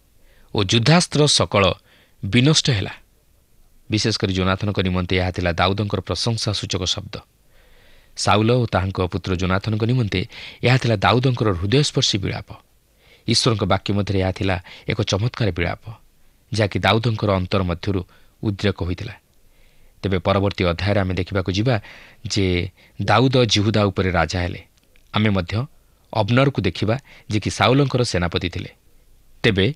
ଓ ଯୁଦ୍ଧାସ୍ତ୍ର ସକଳ ବିନଷ୍ଟ ହେଲା। ବିଶେଷ କରି ଯୋନାଥନଙ୍କ ନିମନ୍ତେ ଏହା ଥିଲା ଦାଉଦଙ୍କର ପ୍ରଶଂସା ସୂଚକ ଶବ୍ଦ। ସାଉଲ ଓ ତାହାଙ୍କ ପୁତ୍ର ଯୋନାଥନଙ୍କ ନିମନ୍ତେ ଏହା ଥିଲା ଦାଉଦଙ୍କର ହୃଦୟସ୍ପର୍ଶୀ ବିଳାପ। ଈଶ୍ୱରଙ୍କ ବାକ୍ୟ ମଧ୍ୟରେ ଏହା ଥିଲା ଏକ ଚମତ୍କାର ବିଳାପ, ଯାହାକି ଦାଉଦଙ୍କର ଅନ୍ତର ମଧ୍ୟରୁ ଉଦ୍ରେକ ହୋଇଥିଲା। ତେବେ ପରବର୍ତ୍ତୀ ଅଧ୍ୟାୟରେ ଆମେ ଦେଖିବାକୁ ଯିବା ଯେ ଦାଉଦ ଜିହୁଦା ଉପରେ ରାଜା ହେଲେ। ଆମେ ମଧ୍ୟ ଅବନରକୁ ଦେଖିବା, ଯିଏକି ସାଉଲଙ୍କର ସେନାପତି ଥିଲେ। ତେବେ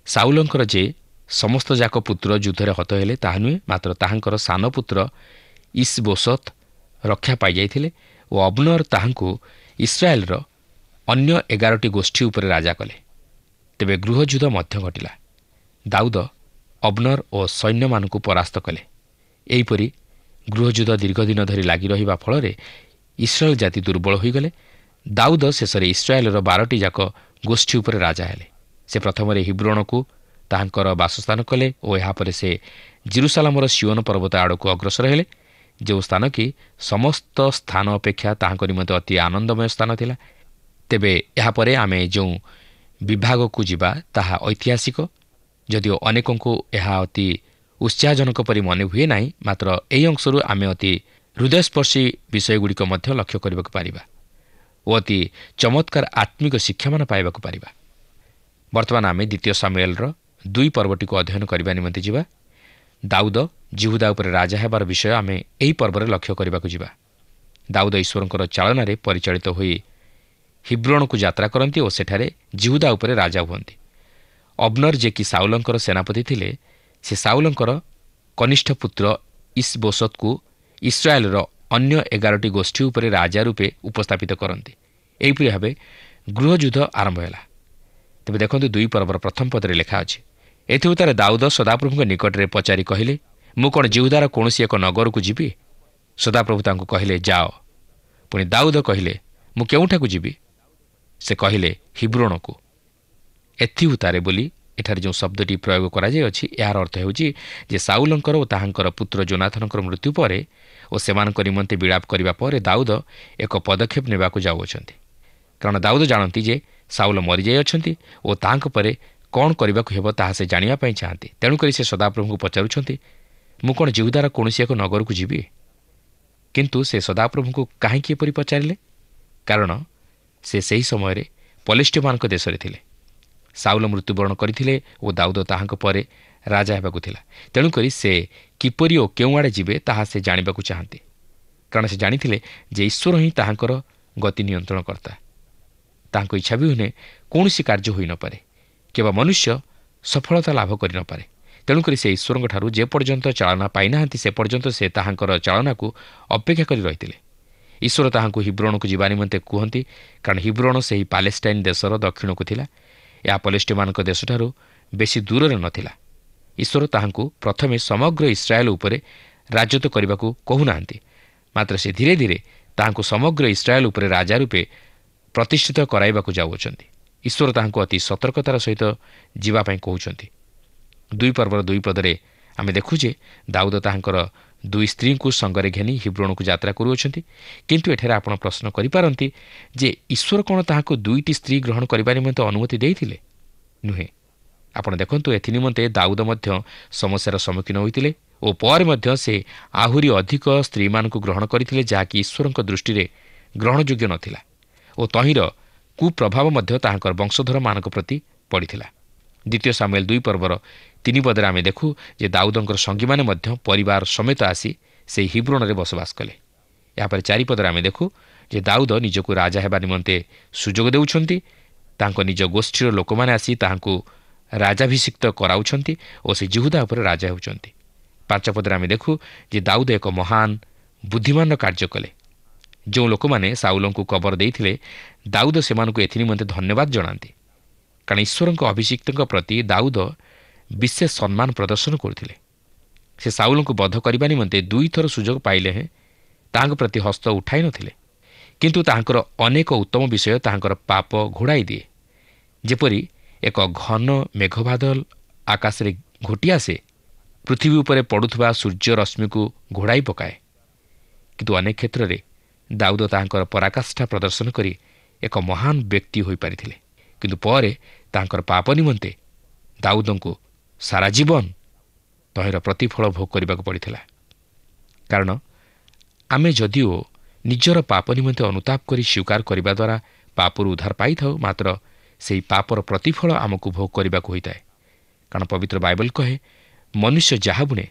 ସାଉଲଙ୍କର ଯେ ସମସ୍ତ ଯାକ ପୁତ୍ର ଯୁଦ୍ଧରେ ହତ ହେଲେ ତାହା ନୁହେଁ, ମାତ୍ର ତାହାଙ୍କର ସାନ ପୁତ୍ର ଇସବୋଶତ ରକ୍ଷା ପାଇଯାଇଥିଲେ ଓ ଅବନର ତାହାଙ୍କୁ ଇସ୍ରାଏଲର ଅନ୍ୟ 11ଟି ଗୋଷ୍ଠୀ ଉପରେ ରାଜା କଲେ। ତେବେ ଗୃହଯୁଦ୍ଧ ମଧ୍ୟ ଘଟିଲା। ଦାଉଦ ଅବନର ଓ ସୈନ୍ୟମାନଙ୍କୁ ପରାସ୍ତ କଲେ। ଏହିପରି ଗୃହଯୁଦ୍ଧ ଦୀର୍ଘଦିନ ଧରି ଲାଗି ରହିବା ଫଳରେ ଇସ୍ରାଏଲ ଜାତି ଦୁର୍ବଳ ହୋଇଗଲେ। ଦାଉଦ ଶେଷରେ ଇସ୍ରାଏଲର 12ଟି ଯାକ ଗୋଷ୍ଠୀ ଉପରେ ରାଜା ହେଲେ। ସେ ପ୍ରଥମରେ ହିବ୍ରୋନକୁ ତାହାଙ୍କର ବାସସ୍ଥାନ କଲେ ଓ ଏହାପରେ ସେ ଜେରୁସାଲାମର ସିଓନ ପର୍ବତ ଆଡ଼କୁ ଅଗ୍ରସର ହେଲେ, ଯେଉଁ ସ୍ଥାନ କି ସମସ୍ତ ସ୍ଥାନ ଅପେକ୍ଷା ତାହାଙ୍କ ନିମନ୍ତେ ଅତି ଆନନ୍ଦମୟ ସ୍ଥାନ ଥିଲା। ତେବେ ଏହାପରେ ଆମେ ଯେଉଁ ବିଭାଗକୁ ଯିବା ତାହା ଐତିହାସିକ, ଯଦିଓ ଅନେକଙ୍କୁ ଏହା ଅତି ଉତ୍ସାହଜନକ ପରି ମନେ ହୁଏ ନାହିଁ, ମାତ୍ର ଏହି ଅଂଶରୁ ଆମେ ଅତି ହୃଦୟସ୍ପର୍ଶୀ ବିଷୟଗୁଡ଼ିକ ମଧ୍ୟ ଲକ୍ଷ୍ୟ କରିବାକୁ ପାରିବା ଓ ଅତି ଚମତ୍କାର ଆତ୍ମିକ ଶିକ୍ଷାମାନ ପାଇବାକୁ ପାରିବା। ବର୍ତ୍ତମାନ ଆମେ ଦ୍ୱିତୀୟ ସାମୁଏଲର 2 ପର୍ବଟିକୁ ଅଧ୍ୟୟନ କରିବା ନିମନ୍ତେ ଯିବା। ଦାଉଦ ଜିହୁଦା ଉପରେ ରାଜା ହେବାର ବିଷୟ ଆମେ ଏହି ପର୍ବରେ ଲକ୍ଷ୍ୟ କରିବାକୁ ଯିବା। ଦାଉଦ ଈଶ୍ୱରଙ୍କର ଚାଳନାରେ ପରିଚାଳିତ ହୋଇ ହିବ୍ରୋଣକୁ ଯାତ୍ରା କରନ୍ତି ଓ ସେଠାରେ ଜିହୁଦା ଉପରେ ରାଜା ହୁଅନ୍ତି। ଅବ୍ନର, ଯିଏକି ସାଉଲଙ୍କର ସେନାପତି ଥିଲେ, ସେ ସାଉଲଙ୍କର କନିଷ୍ଠ ପୁତ୍ର ଇସବୋଶତକୁ ଇସ୍ରାଏଲର ଅନ୍ୟ 11ଟି ଗୋଷ୍ଠୀ ଉପରେ ରାଜା ରୂପେ ଉପସ୍ଥାପିତ କରନ୍ତି। ଏହିପରି ଭାବେ ଗୃହଯୁଦ୍ଧ ଆରମ୍ଭ ହେଲା। ତେବେ ଦେଖନ୍ତୁ 2 ପର୍ବର ପ୍ରଥମ ପଦରେ ଲେଖା ଅଛି, ଏଥିଉତ୍ତରେ ଦାଉଦ ସଦାପ୍ରଭୁଙ୍କ ନିକଟରେ ପଚାରି କହିଲେ, ମୁଁ କ'ଣ ଜିହୁଦାର କୌଣସି ଏକ ନଗରକୁ ଯିବି? ସଦାପ୍ରଭୁ ତାଙ୍କୁ କହିଲେ, ଯାଅ। ପୁଣି ଦାଉଦ କହିଲେ, ମୁଁ କେଉଁଠାକୁ ଯିବି? ସେ କହିଲେ, ହିବ୍ରୋଣକୁ। ଏଥିଉତାରେ ବୋଲି ଏଠାରେ ଯେଉଁ ଶବ୍ଦଟି ପ୍ରୟୋଗ କରାଯାଇଅଛି, ଏହାର ଅର୍ଥ ହେଉଛି ଯେ ସାଉଲଙ୍କର ଓ ତାହାଙ୍କର ପୁତ୍ର ଜୋନାଥନଙ୍କର ମୃତ୍ୟୁ ପରେ ଓ ସେମାନଙ୍କ ନିମନ୍ତେ ବିଳାପ କରିବା ପରେ ଦାଉଦ ଏକ ପଦକ୍ଷେପ ନେବାକୁ ଯାଉଅଛନ୍ତି। କାରଣ ଦାଉଦ ଜାଣନ୍ତି ଯେ ସାଉଲ ମରିଯାଇଅଛନ୍ତି ଓ ତାହାଙ୍କ ପରେ କ'ଣ କରିବାକୁ ହେବ ତାହା ସେ ଜାଣିବା ପାଇଁ ଚାହାନ୍ତି। ତେଣୁକରି ସେ ସଦାପ୍ରଭୁଙ୍କୁ ପଚାରୁଛନ୍ତି, ମୁଁ କ'ଣ ଜିହୁଦାର କୌଣସି ଏକ ନଗରକୁ ଯିବି? କିନ୍ତୁ ସେ ସଦାପ୍ରଭୁଙ୍କୁ କାହିଁକି ଏପରି ପଚାରିଲେ? କାରଣ ସେ ସେହି ସମୟରେ ପଲିଷ୍ଟିୟମାନଙ୍କ ଦେଶରେ ଥିଲେ। ସାଉଲ ମୃତ୍ୟୁବରଣ କରିଥିଲେ ଓ ଦାଉଦ ତାହାଙ୍କ ପରେ ରାଜା ହେବାକୁ ଥିଲା। ତେଣୁକରି ସେ କିପରି ଓ କେଉଁଆଡ଼େ ଯିବେ ତାହା ସେ ଜାଣିବାକୁ ଚାହାନ୍ତି। କାରଣ ସେ ଜାଣିଥିଲେ ଯେ ଈଶ୍ୱର ହିଁ ତାହାଙ୍କର ଗତି ନିୟନ୍ତ୍ରଣକର୍ତ୍ତା। ତାହାଙ୍କ ଇଚ୍ଛା ବିହୁନେ କୌଣସି କାର୍ଯ୍ୟ ହୋଇନପାରେ, କିମ୍ବା ମନୁଷ୍ୟ ସଫଳତା ଲାଭ କରିନପାରେ। ତେଣୁକରି ସେ ଈଶ୍ୱରଙ୍କଠାରୁ ଯେପର୍ଯ୍ୟନ୍ତ ଚାଳନା ପାଇନାହାନ୍ତି ସେ ପର୍ଯ୍ୟନ୍ତ ସେ ତାହାଙ୍କର ଚାଳନାକୁ ଅପେକ୍ଷା କରି ରହିଥିଲେ। ଈଶ୍ୱର ତାହାଙ୍କୁ ହିବ୍ରୋଣକୁ ଯିବା ନିମନ୍ତେ କୁହନ୍ତି, କାରଣ ହିବ୍ରୋଣ ସେହି ପାଲେଷ୍ଟାଇନ୍ ଦେଶର ଦକ୍ଷିଣକୁ ଥିଲା। ଏହା ପଲିଷ୍ଟିୟମାନଙ୍କ ଦେଶଠାରୁ ବେଶୀ ଦୂରରେ ନଥିଲା। ଈଶ୍ୱର ତାହାଙ୍କୁ ପ୍ରଥମେ ସମଗ୍ର ଇସ୍ରାଏଲ ଉପରେ ରାଜତ୍ୱ କରିବାକୁ କହୁନାହାନ୍ତି, ମାତ୍ର ସେ ଧୀରେ ଧୀରେ ତାହାଙ୍କୁ ସମଗ୍ର ଇସ୍ରାଏଲ ଉପରେ ରାଜା ରୂପେ ପ୍ରତିଷ୍ଠିତ କରାଇବାକୁ ଯାଉଅଛନ୍ତି। ଈଶ୍ୱର ତାହାଙ୍କୁ ଅତି ସତର୍କତାର ସହିତ ଯିବା ପାଇଁ କହୁଛନ୍ତି। 2 ପର୍ବର 2 ପଦରେ ଆମେ ଦେଖୁ ଯେ ଦାଉଦ ତାହାଙ୍କର 2 ସ୍ତ୍ରୀଙ୍କୁ ସଙ୍ଗରେ ଘେନି ହିବ୍ରୋଣକୁ ଯାତ୍ରା କରୁଅଛନ୍ତି। କିନ୍ତୁ ଏଠାରେ ଆପଣ ପ୍ରଶ୍ନ କରିପାରନ୍ତି ଯେ ଈଶ୍ୱର କ'ଣ ତାହାଙ୍କୁ 2ଟି ସ୍ତ୍ରୀ ଗ୍ରହଣ କରିବା ନିମନ୍ତେ ଅନୁମତି ଦେଇଥିଲେ? ନୁହେଁ। ଆପଣ ଦେଖନ୍ତୁ, ଏଥିନିମନ୍ତେ ଦାଉଦ ମଧ୍ୟ ସମସ୍ୟାର ସମ୍ମୁଖୀନ ହୋଇଥିଲେ ଓ ପରେ ମଧ୍ୟ ସେ ଆହୁରି ଅଧିକ ସ୍ତ୍ରୀମାନଙ୍କୁ ଗ୍ରହଣ କରିଥିଲେ, ଯାହାକି ଈଶ୍ୱରଙ୍କ ଦୃଷ୍ଟିରେ ଗ୍ରହଣଯୋଗ୍ୟ ନଥିଲା ଓ ତହିଁର କୁପ୍ରଭାବ ମଧ୍ୟ ତାହାଙ୍କର ବଂଶଧରମାନଙ୍କ ପ୍ରତି ପଡ଼ିଥିଲା। 2 ସାମୁଏଲ 2 ପର୍ବର 3 ପଦରେ ଆମେ ଦେଖୁ ଯେ ଦାଉଦଙ୍କର ସଙ୍ଗୀମାନେ ମଧ୍ୟ ପରିବାର ସମେତ ଆସି ସେହି ହିବ୍ରୋଣରେ ବସବାସ କଲେ। ଏହାପରେ 4 ପଦରେ ଆମେ ଦେଖୁ ଯେ ଦାଉଦ ନିଜକୁ ରାଜା ହେବା ନିମନ୍ତେ ସୁଯୋଗ ଦେଉଛନ୍ତି। ତାଙ୍କ ନିଜ ଗୋଷ୍ଠୀର ଲୋକମାନେ ଆସି ତାହାଙ୍କୁ ରାଜାଭିଷିକ୍ତ କରାଉଛନ୍ତି ଓ ସେ ଜିହୁଦା ଉପରେ ରାଜା ହେଉଛନ୍ତି। 5 ପଦରେ ଆମେ ଦେଖୁ ଯେ ଦାଉଦ ଏକ ମହାନ ବୁଦ୍ଧିମାନର କାର୍ଯ୍ୟ କଲେ। ଯେଉଁ ଲୋକମାନେ ସାଉଲଙ୍କୁ କବର ଦେଇଥିଲେ, ଦାଉଦ ସେମାନଙ୍କୁ ଏଥିନିମନ୍ତେ ଧନ୍ୟବାଦ ଜଣାନ୍ତି। କାରଣ ଈଶ୍ୱରଙ୍କ ଅଭିଷିକ୍ତଙ୍କ ପ୍ରତି ଦାଉଦ ବିଶେଷ ସମ୍ମାନ ପ୍ରଦର୍ଶନ କରୁଥିଲେ। ସେ ସାଉଲଙ୍କୁ ବଧ କରିବା ନିମନ୍ତେ 2 ଥର ସୁଯୋଗ ପାଇଲେ ହେଁ ତାହାଙ୍କ ପ୍ରତି ହସ୍ତ ଉଠାଇ ନଥିଲେ। କିନ୍ତୁ ତାହାଙ୍କର ଅନେକ ଉତ୍ତମ ବିଷୟ ତାହାଙ୍କର ପାପ ଘୋଡ଼ାଇ ଦିଏ। ଯେପରି ଏକ ଘନ ମେଘବାଦଲ ଆକାଶରେ ଘୋଟି ଆସେ, ପୃଥିବୀ ଉପରେ ପଡ଼ୁଥିବା ସୂର୍ଯ୍ୟ ରଶ୍ମିକୁ ଘୋଡ଼ାଇ ପକାଏ। କିନ୍ତୁ ଅନେକ କ୍ଷେତ୍ରରେ ଦାଉଦ ତାହାଙ୍କର ପରାକାଷ୍ଠା ପ୍ରଦର୍ଶନ କରି ଏକ ମହାନ ବ୍ୟକ୍ତି ହୋଇପାରିଥିଲେ। କିନ୍ତୁ ପରେ ତାହାଙ୍କର ପାପ ନିମନ୍ତେ ଦାଉଦଙ୍କୁ ସାରା ଜୀବନ ତହିଁର ପ୍ରତିଫଳ ଭୋଗ କରିବାକୁ ପଡ଼ିଥିଲା। କାରଣ ଆମେ ଯଦିଓ ନିଜର ପାପ ନିମନ୍ତେ ଅନୁତାପ କରି ସ୍ୱୀକାର କରିବା ଦ୍ୱାରା ପାପରୁ ଉଦ୍ଧାର ପାଇଥାଉ, ମାତ୍ର ସେହି ପାପର ପ୍ରତିଫଳ ଆମକୁ ଭୋଗ କରିବାକୁ ହୋଇଥାଏ। କାରଣ ପବିତ୍ର ବାଇବଲ କହେ, ମନୁଷ୍ୟ ଯାହା ବୁଣେ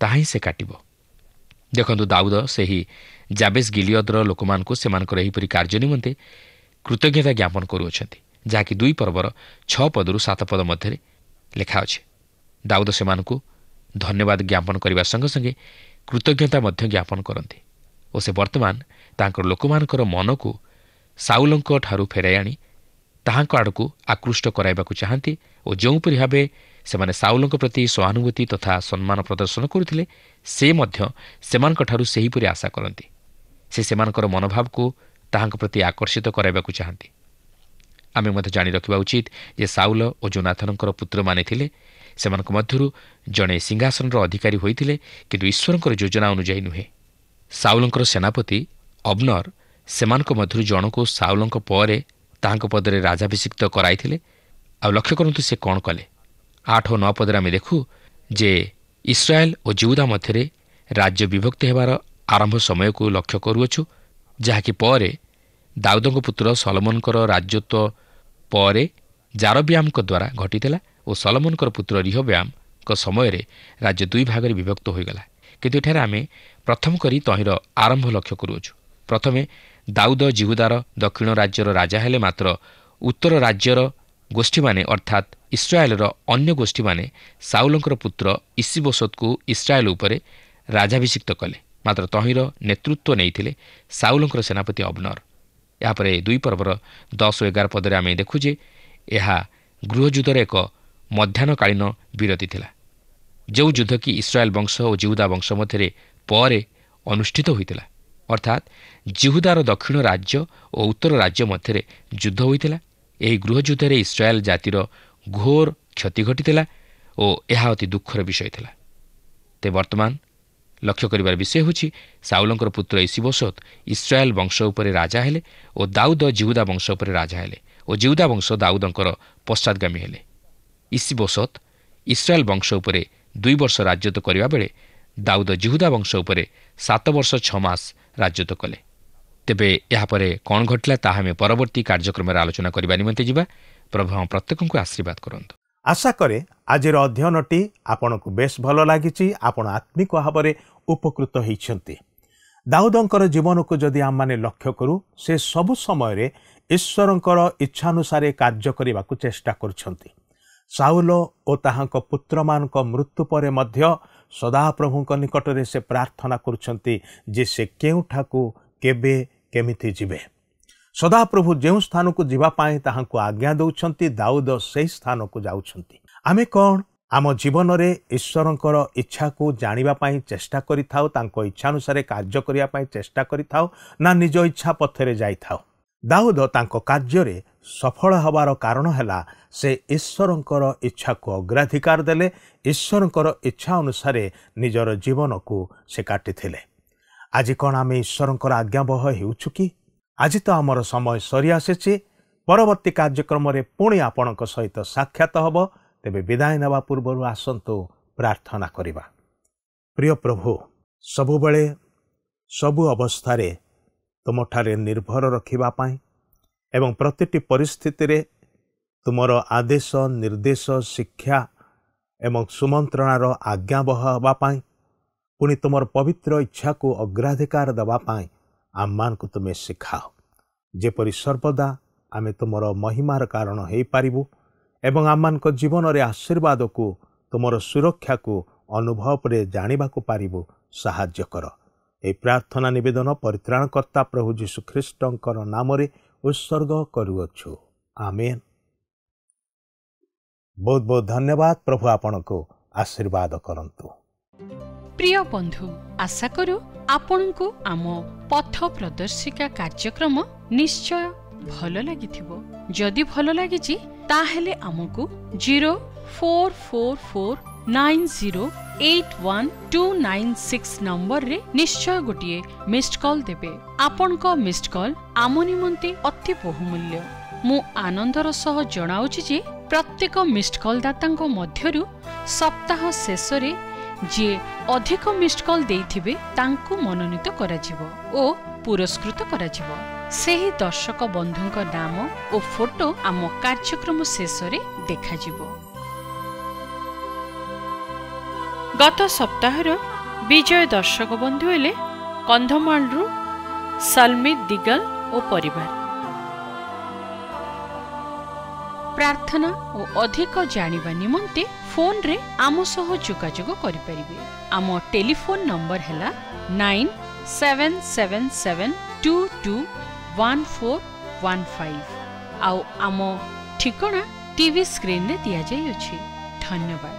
ତାହା ହିଁ ସେ କାଟିବ। ଦେଖନ୍ତୁ, ଦାଉଦ ସେହି ଜାବେସ୍ ଗିଲିୟଦର ଲୋକମାନଙ୍କୁ ସେମାନଙ୍କର ଏହିପରି କାର୍ଯ୍ୟ ନିମନ୍ତେ କୃତଜ୍ଞତା ଜ୍ଞାପନ କରୁଅଛନ୍ତି, ଯାହାକି 2 ପର୍ବର 6 ପଦରୁ 7 ପଦ ମଧ୍ୟରେ ଲେଖା ଅଛି। ଦାଉଦ ସେମାନଙ୍କୁ ଧନ୍ୟବାଦ ଜ୍ଞାପନ କରିବା ସଙ୍ଗେ ସଙ୍ଗେ କୃତଜ୍ଞତା ମଧ୍ୟ ଜ୍ଞାପନ କରନ୍ତି ଓ ସେ ବର୍ତ୍ତମାନ ତାଙ୍କର ଲୋକମାନଙ୍କର ମନକୁ ସାଉଲଙ୍କ ଠାରୁ ଫେରାଇ ଆଣି ତାହାଙ୍କ ଆଡ଼କୁ ଆକୃଷ୍ଟ କରାଇବାକୁ ଚାହାନ୍ତି ଓ ଯେଉଁପରି ଭାବେ ସେମାନେ ସାଉଲଙ୍କ ପ୍ରତି ସହାନୁଭୂତି ତଥା ସମ୍ମାନ ପ୍ରଦର୍ଶନ କରୁଥିଲେ, ସେ ମଧ୍ୟ ସେମାନଙ୍କଠାରୁ ସେହିପରି ଆଶା କରନ୍ତି। ସେ ସେମାନଙ୍କର ମନୋଭାବକୁ ତାହାଙ୍କ ପ୍ରତି ଆକର୍ଷିତ କରାଇବାକୁ ଚାହାନ୍ତି। ଆମେ ମଧ୍ୟ ଜାଣି ରଖିବା ଉଚିତ ଯେ ସାଉଲ ଓ ଜୋନାଥନଙ୍କର ପୁତ୍ରମାନେ ଥିଲେ। ସେମାନଙ୍କ ମଧ୍ୟରୁ ଜଣେ ସିଂହାସନର ଅଧିକାରୀ ହୋଇଥିଲେ, କିନ୍ତୁ ଈଶ୍ୱରଙ୍କର ଯୋଜନା ଅନୁଯାୟୀ ନୁହେଁ। ସାଉଲଙ୍କର ସେନାପତି ଅବ୍ନର ସେମାନଙ୍କ ମଧ୍ୟରୁ ଜଣକୁ ସାଉଲଙ୍କ ପରେ ତାହାଙ୍କ ପଦରେ ରାଜାଭିଷିକ୍ତ କରାଇଥିଲେ। ଆଉ ଲକ୍ଷ୍ୟ କରନ୍ତୁ ସେ କ'ଣ କଲେ। 8 ଓ 9 ପଦରେ ଆମେ ଦେଖୁ ଯେ ଇସ୍ରାଏଲ ଓ ଜିହୁଦା ମଧ୍ୟରେ ରାଜ୍ୟ ବିଭକ୍ତ ହେବାର ଆରମ୍ଭ ସମୟକୁ ଲକ୍ଷ୍ୟ କରୁଅଛୁ, ଯାହାକି ପରେ ଦାଉଦଙ୍କ ପୁତ୍ର ସଲୋମନଙ୍କର ରାଜତ୍ୱ ପରେ ଜାରବିଆମଙ୍କ ଦ୍ୱାରା ଘଟିଥିଲା ଓ ସଲୋମନଙ୍କର ପୁତ୍ର ରିହବ୍ୟାମଙ୍କ ସମୟରେ ରାଜ୍ୟ 2 ଭାଗରେ ବିଭକ୍ତ ହୋଇଗଲା। କିନ୍ତୁ ଏଠାରେ ଆମେ ପ୍ରଥମ କରି ତହିଁର ଆରମ୍ଭ ଲକ୍ଷ୍ୟ କରୁଅଛୁ। ପ୍ରଥମେ ଦାଉଦ ଜିହୁଦାର ଦକ୍ଷିଣ ରାଜ୍ୟର ରାଜା ହେଲେ, ମାତ୍ର ଉତ୍ତର ରାଜ୍ୟର ଗୋଷ୍ଠୀମାନେ ଅର୍ଥାତ୍ ଇସ୍ରାଏଲର ଅନ୍ୟ ଗୋଷ୍ଠୀମାନେ ସାଉଲଙ୍କର ପୁତ୍ର ଇସିବୋଶତକୁ ଇସ୍ରାଏଲ ଉପରେ ରାଜାଭିଷିକ୍ତ କଲେ। ମାତ୍ର ତହିଁର ନେତୃତ୍ୱ ନେଇଥିଲେ ସାଉଲଙ୍କର ସେନାପତି ଅବନର। ଏହାପରେ 2 ପର୍ବର 10 ଓ 11 ପଦରେ ଆମେ ଦେଖୁ ଯେ ଏହା ଗୃହଯୁଦ୍ଧର ଏକ ମଧ୍ୟାହ୍ନକାଳୀନ ବିରତି ଥିଲା, ଯେଉଁ ଯୁଦ୍ଧ କି ଇସ୍ରାଏଲ ବଂଶ ଓ ଜିହୁଦା ବଂଶ ମଧ୍ୟରେ ପରେ ଅନୁଷ୍ଠିତ ହୋଇଥିଲା। ଅର୍ଥାତ୍ ଜିହୁଦାର ଦକ୍ଷିଣ ରାଜ୍ୟ ଓ ଉତ୍ତର ରାଜ୍ୟ ମଧ୍ୟରେ ଯୁଦ୍ଧ ହୋଇଥିଲା। ଏହି ଗୃହଯୁଦ୍ଧରେ ଇସ୍ରାଏଲ ଜାତିର ଘୋର କ୍ଷତି ଘଟିଥିଲା ଓ ଏହା ଅତି ଦୁଃଖର ବିଷୟ ଥିଲା। ତେବେ ବର୍ତ୍ତମାନ ଲକ୍ଷ୍ୟ କରିବାର ବିଷୟ ହେଉଛି ସାଉଲଙ୍କର ପୁତ୍ର ଇସିବୋଶତ ଇସ୍ରାଏଲ ବଂଶ ଉପରେ ରାଜା ହେଲେ ଓ ଦାଉଦ ଜିହୁଦା ବଂଶ ଉପରେ ରାଜା ହେଲେ ଓ ଜିହୁଦା ବଂଶ ଦାଉଦଙ୍କର ପଶ୍ଚାଦଗାମୀ ହେଲେ। ଇସିବୋଶତ ଇସ୍ରାଏଲ ବଂଶ ଉପରେ 2 ବର୍ଷ ରାଜତ୍ୱ କରିବା ବେଳେ ଦାଉଦ ଜିହୁଦା ବଂଶ ଉପରେ 7 ବର୍ଷ 6 ମାସ ରାଜତ୍ୱ କଲେ। ତେବେ ଏହାପରେ କ'ଣ ଘଟିଲା ତାହା ଆମେ ପରବର୍ତ୍ତୀ କାର୍ଯ୍ୟକ୍ରମରେ ଆଲୋଚନା କରିବା ନିମନ୍ତେ ଯିବା। ପ୍ରଭୁ ଆମ ପ୍ରତ୍ୟେକଙ୍କୁ ଆଶୀର୍ବାଦ କରନ୍ତୁ। ଆଶା କରେ ଆଜିର ଅଧ୍ୟୟନଟି ଆପଣଙ୍କୁ ବେଶ୍ ଭଲ ଲାଗିଛି। ଆପଣ ଆତ୍ମିକ ଭାବରେ ଉପକୃତ ହୋଇଛନ୍ତି। ଦାଉଦଙ୍କର ଜୀବନକୁ ଯଦି ଆମମାନେ ଲକ୍ଷ୍ୟ କରୁ, ସେ ସବୁ ସମୟରେ ଈଶ୍ୱରଙ୍କର ଇଚ୍ଛାନୁସାରେ କାର୍ଯ୍ୟ କରିବାକୁ ଚେଷ୍ଟା କରୁଛନ୍ତି। ସାଉଲ ଓ ତାହାଙ୍କ ପୁତ୍ରମାନଙ୍କ ମୃତ୍ୟୁ ପରେ ମଧ୍ୟ ସଦାପ୍ରଭୁଙ୍କ ନିକଟରେ ସେ ପ୍ରାର୍ଥନା କରୁଛନ୍ତି ଯେ ସେ କେଉଁଠାକୁ କେବେ କେମିତି ଯିବେ। ସଦାପ୍ରଭୁ ଯେଉଁ ସ୍ଥାନକୁ ଯିବା ପାଇଁ ତାହାଙ୍କୁ ଆଜ୍ଞା ଦେଉଛନ୍ତି, ଦାଉଦ ସେହି ସ୍ଥାନକୁ ଯାଉଛନ୍ତି। ଆମେ କ'ଣ ଆମ ଜୀବନରେ ଈଶ୍ୱରଙ୍କର ଇଚ୍ଛାକୁ ଜାଣିବା ପାଇଁ ଚେଷ୍ଟା କରିଥାଉ, ତାଙ୍କ ଇଚ୍ଛାନୁସାରେ କାର୍ଯ୍ୟ କରିବା ପାଇଁ ଚେଷ୍ଟା କରିଥାଉ, ନା ନିଜ ଇଚ୍ଛା ପଥରେ ଯାଇଥାଉ? ଦାଉଦ ତାଙ୍କ କାର୍ଯ୍ୟରେ ସଫଳ ହେବାର କାରଣ ହେଲା ସେ ଈଶ୍ୱରଙ୍କର ଇଚ୍ଛାକୁ ଅଗ୍ରାଧିକାର ଦେଲେ, ଈଶ୍ୱରଙ୍କର ଇଚ୍ଛା ଅନୁସାରେ ନିଜର ଜୀବନକୁ ସେ କାଟିଥିଲେ। ଆଜି କ'ଣ ଆମେ ଈଶ୍ୱରଙ୍କର ଆଜ୍ଞାବହ ହେଉଛୁ କି? ଆଜି ତ ଆମର ସମୟ ସରିଆସିଛି। ପରବର୍ତ୍ତୀ କାର୍ଯ୍ୟକ୍ରମରେ ପୁଣି ଆପଣଙ୍କ ସହିତ ସାକ୍ଷାତ ହେବ। ତେବେ ବିଦାୟ ନେବା ପୂର୍ବରୁ ଆସନ୍ତୁ ପ୍ରାର୍ଥନା କରିବା। ପ୍ରିୟ ପ୍ରଭୁ, ସବୁବେଳେ ସବୁ ଅବସ୍ଥାରେ ତୁମଠାରେ ନିର୍ଭର ରଖିବା ପାଇଁ ଏବଂ ପ୍ରତିଟି ପରିସ୍ଥିତିରେ ତୁମର ଆଦେଶ, ନିର୍ଦ୍ଦେଶ, ଶିକ୍ଷା ଏବଂ ସୁମନ୍ତ୍ରଣାର ଆଜ୍ଞାବହ ହେବା ପାଇଁ, ପୁଣି ତୁମର ପବିତ୍ର ଇଚ୍ଛାକୁ ଅଗ୍ରାଧିକାର ଦେବା ପାଇଁ ଆମମାନଙ୍କୁ ତୁମେ ଶିଖାଅ, ଯେପରି ସର୍ବଦା ଆମେ ତୁମର ମହିମାର କାରଣ ହୋଇପାରିବୁ ଏବଂ ଆମମାନଙ୍କ ଜୀବନରେ ଆଶୀର୍ବାଦକୁ, ତୁମର ସୁରକ୍ଷାକୁ ଅନୁଭବରେ ଜାଣିବାକୁ ପାରିବୁ। ସାହାଯ୍ୟ କର। ଏହି ପ୍ରାର୍ଥନା ନିବେଦନ ପରିତ୍ରାଣକର୍ତ୍ତା ପ୍ରଭୁ ଯୀଶୁଖ୍ରୀଷ୍ଟଙ୍କର ନାମରେ ଉତ୍ସର୍ଗ କରୁଅଛୁ। ଆମେନ୍। ବହୁତ ବହୁତ ଧନ୍ୟବାଦ। ପ୍ରଭୁ ଆପଣଙ୍କୁ ଆଶୀର୍ବାଦ କରନ୍ତୁ। প্রিয় বন্ধু, আশা করু আপনার আম পথ প্রদর্শিকা কার্যক্রম নিশ্চয় ভাল লাগিথিব। যদি ভাল লাগিছি তাহলে আমকু 0444908126 নম্বরে নিশ্চয় গোটিয়ে মিসড কল দেবে। আপনক মিসড কল আম নিমন্তে অতি বহুমূল্য। মু আনন্দর সহ জনাউছি যে প্রত্যেক মিসড কল দাতাঙ্ক মধ্যরু সপ্তাহ শেষরে যে অধিক মিসড কল দেইথিবে তাঙ্কু মনোনীত কৰাଯିব ও পুরস্কৃত କରାଯିବ। ସେହି ଦର୍ଶକ ବନ୍ଧୁଙ୍କ ନାମ ଓ ଫଟୋ ଆମ କାର୍ଯ୍ୟକ୍ରମ ଶେଷରେ ଦେଖାଯିବ। ଗତ ସପ୍ତାହର ବିଜୟ ଦର୍ଶକ ବନ୍ଧୁ ହେଲେ କନ୍ଧମାଳରୁ ସଲମିତ ଦିଗଲ ଓ ପରିବାର। ପ୍ରାର୍ଥନା ଓ ଅଧିକ ଜାଣିବା ନିମନ୍ତେ ଫୋନରେ ଆମ ସହ ଯୋଗାଯୋଗ କରିପାରିବେ। ଆମ ଟେଲିଫୋନ ନମ୍ବର ହେଲା 9777221415 ଆଉ ଆମ ଠିକଣା ଟିଭି ସ୍କ୍ରିନରେ ଦିଆଯାଇଅଛି। ଧନ୍ୟବାଦ।